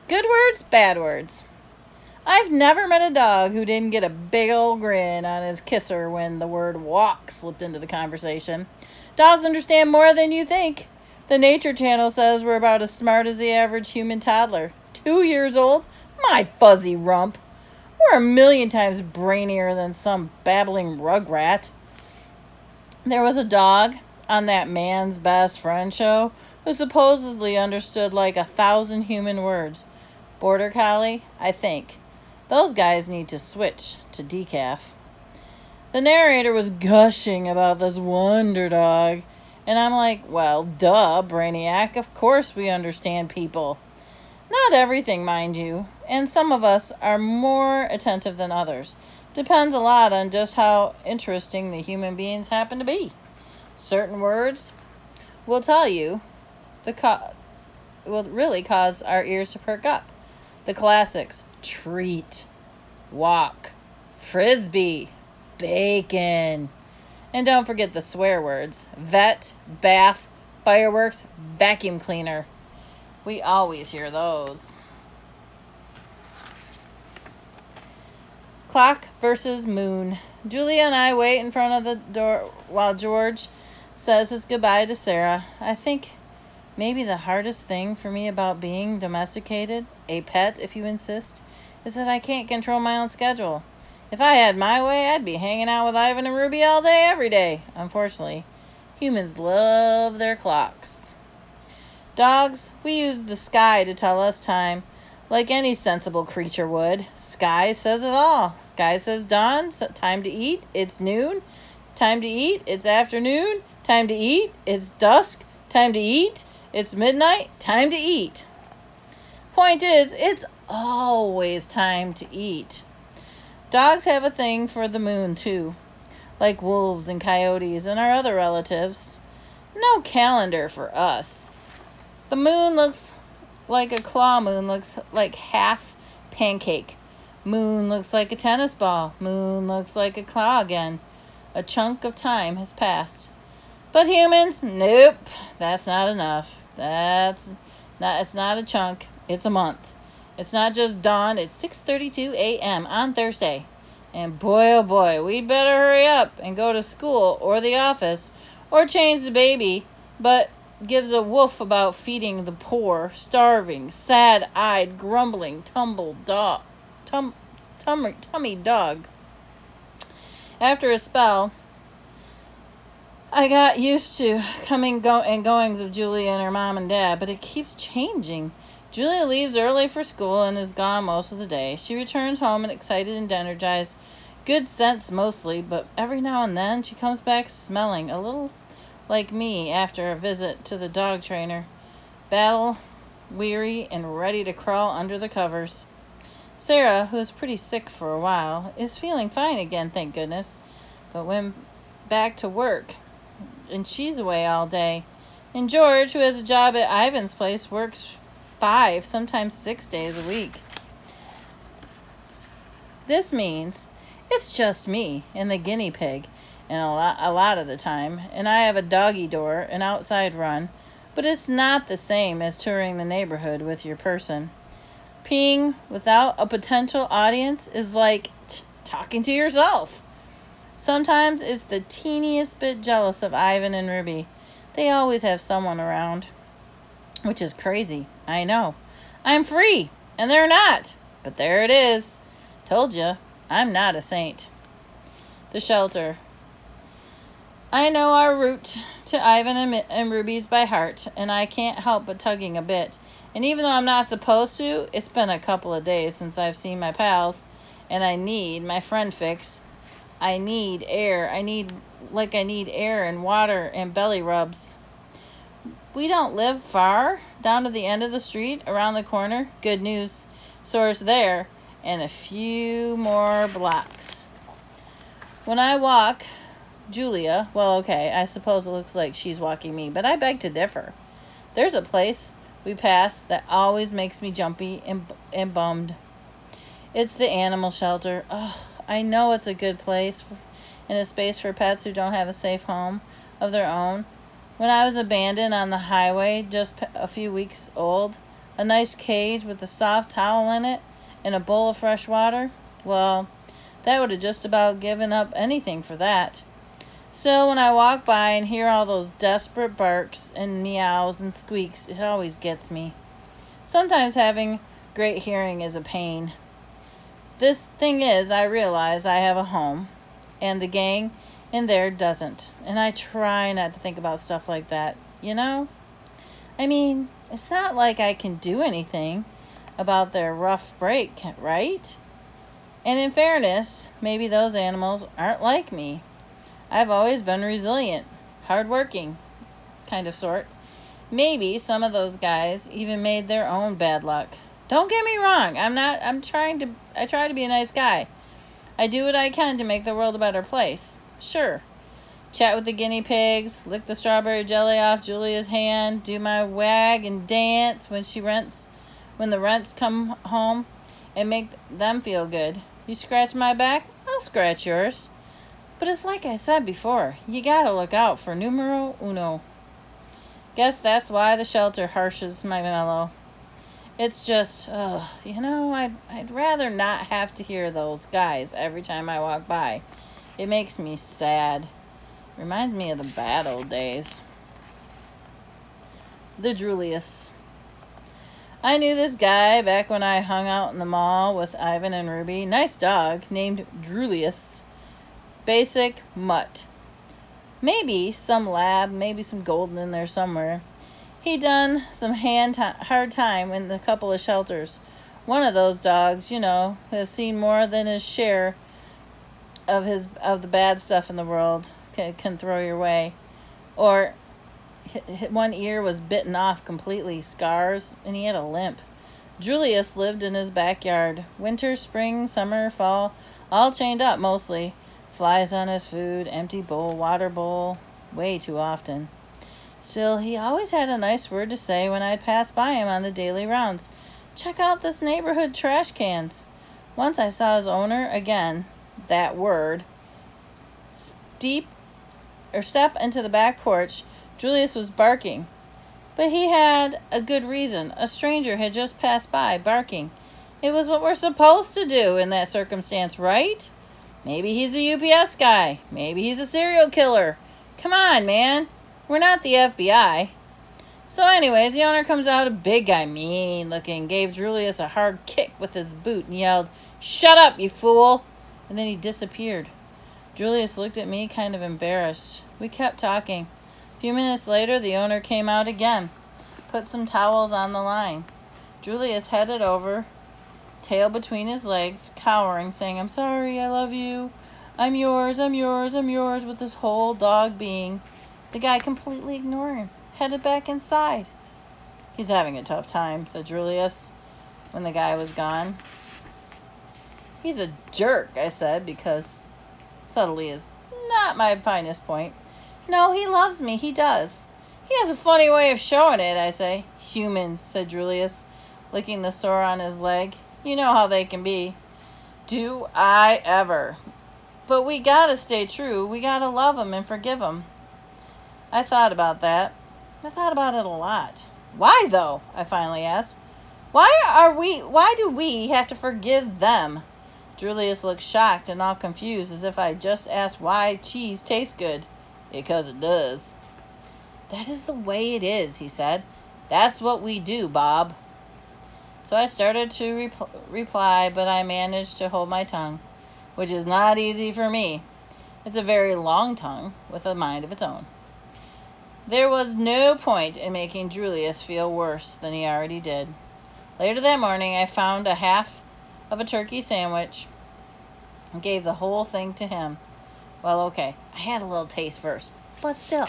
Good words, bad words. I've never met a dog who didn't get a big old grin on his kisser when the word walk slipped into the conversation. Dogs understand more than you think. The Nature Channel says we're about as smart as the average human toddler. 2 years old? My fuzzy rump. We're a million times brainier than some babbling rugrat. There was a dog on that Man's Best Friend show who supposedly understood like 1,000 human words. Border Collie, I think. Those guys need to switch to decaf. The narrator was gushing about this wonder dog, and I'm like, well, duh, Brainiac, of course we understand people. Not everything, mind you, and some of us are more attentive than others. Depends a lot on just how interesting the human beings happen to be. Certain words will tell you will really cause our ears to perk up. The classics: treat, walk, frisbee, bacon. And don't forget the swear words: vet, bath, fireworks, vacuum cleaner. We always hear those. Clock versus moon. Julia and I wait in front of the door while George says his goodbye to Sarah. I think maybe the hardest thing for me about being domesticated, a pet if you insist, is that I can't control my own schedule. If I had my way, I'd be hanging out with Ivan and Ruby all day, every day. Unfortunately, humans love their clocks. Dogs, we use the sky to tell us time, like any sensible creature would. Sky says it all. Sky says dawn, time to eat, it's noon. Time to eat, it's afternoon. Time to eat, it's dusk. Time to eat, it's midnight. Time to eat. Point is, it's always time to eat. Dogs have a thing for the moon, too, like wolves and coyotes and our other relatives. No calendar for us. The moon looks like a claw. Moon looks like half pancake. Moon looks like a tennis ball. Moon looks like a claw again. A chunk of time has passed. But humans, nope, that's not enough. It's not a chunk, it's a month. It's not just dawn, it's 6:32 a.m. on Thursday. And boy, oh boy, we'd better hurry up and go to school or the office or change the baby, but gives a woof about feeding the poor, starving, sad-eyed, grumbling, tummy dog. After a spell, I got used to coming and goings of Julia and her mom and dad, but it keeps changing. Julia leaves early for school and is gone most of the day. She returns home and excited and energized. Good sense mostly, but every now and then she comes back smelling a little like me after a visit to the dog trainer. Battle, weary, and ready to crawl under the covers. Sarah, who is pretty sick for a while, is feeling fine again, thank goodness. But when back to work, and she's away all day. And George, who has a job at Ivan's place, works 5, sometimes 6 days a week. This means it's just me and the guinea pig, and a lot of the time, and I have a doggy door, an outside run, but it's not the same as touring the neighborhood with your person. Peeing without a potential audience is like talking to yourself. Sometimes it's the teeniest bit jealous of Ivan and Ruby. They always have someone around. Which is crazy, I know. I'm free, and they're not. But there it is. Told you, I'm not a saint. The shelter. I know our route to Ivan and Ruby's by heart, and I can't help but tugging a bit. And even though I'm not supposed to, it's been a couple of days since I've seen my pals, and I need my friend fix. I need air. I need air and water and belly rubs. We don't live far, down to the end of the street, around the corner. Good news source there, and a few more blocks. When I walk Julia, well, okay, I suppose it looks like she's walking me, but I beg to differ. There's a place we pass that always makes me jumpy and bummed. It's the animal shelter. Oh, I know it's a good place and a space for pets who don't have a safe home of their own. When I was abandoned on the highway just a few weeks old, a nice cage with a soft towel in it, and a bowl of fresh water, well, that would have just about given up anything for that. So when I walk by and hear all those desperate barks and meows and squeaks, it always gets me. Sometimes having great hearing is a pain. This thing is, I realize I have a home, and the gang in there doesn't. And I try not to think about stuff like that, you know? I mean, it's not like I can do anything about their rough break, right? And in fairness, maybe those animals aren't like me. I've always been resilient, hardworking, kind of sort. Maybe some of those guys even made their own bad luck. Don't get me wrong, I try to be a nice guy. I do what I can to make the world a better place. Sure. Chat with the guinea pigs, lick the strawberry jelly off Julia's hand, do my wag and dance when the rents come home, and make them feel good. You scratch my back, I'll scratch yours. But it's like I said before, you gotta look out for numero uno. Guess that's why the shelter harshes my mellow. It's just, I'd rather not have to hear those guys every time I walk by. It makes me sad. Reminds me of the bad old days. The Drulius. I knew this guy back when I hung out in the mall with Ivan and Ruby. Nice dog, named Drulius. Basic mutt. Maybe some lab, maybe some golden in there somewhere. He done some hard time in a couple of shelters. One of those dogs, has seen more than his share of the bad stuff in the world can throw your way. Or one ear was bitten off completely, scars, and he had a limp. Julius lived in his backyard. Winter, spring, summer, fall, all chained up mostly. Flies on his food, empty bowl, water bowl, way too often. Still, he always had a nice word to say when I'd pass by him on the daily rounds. Check out this neighborhood trash cans. Once I saw his owner, again, that word, step into the back porch. Julius was barking. But he had a good reason. A stranger had just passed by, barking. It was what we're supposed to do in that circumstance, right? Maybe he's a UPS guy. Maybe he's a serial killer. Come on, man. We're not the FBI. So anyways, the owner comes out, a big guy, mean looking, gave Julius a hard kick with his boot and yelled, "Shut up, you fool!" And then he disappeared. Julius looked at me, kind of embarrassed. We kept talking. A few minutes later, the owner came out again, put some towels on the line. Julius headed over, tail between his legs, cowering, saying, "I'm sorry, I love you. I'm yours, I'm yours, I'm yours," with his whole dog being. The guy completely ignored him, headed back inside. "He's having a tough time," said Julius when the guy was gone. "He's a jerk," I said, because subtlety is not my finest point. "No, he loves me, he does. He has a funny way of showing it," I say. "Humans," said Julius, licking the sore on his leg. "You know how they can be." Do I ever. But we gotta stay true. We gotta love him and forgive him. I thought about that. I thought about it a lot. "Why, though?" I finally asked. Why do we have to forgive them?" Julius looked shocked and all confused, as if I just asked why cheese tastes good. "Because it does." "That is the way it is," he said. "That's what we do, Bob." So I started to reply, but I managed to hold my tongue, which is not easy for me. It's a very long tongue with a mind of its own. There was no point in making Julius feel worse than he already did. Later that morning, I found a half of a turkey sandwich and gave the whole thing to him. Well, okay, I had a little taste first, but still,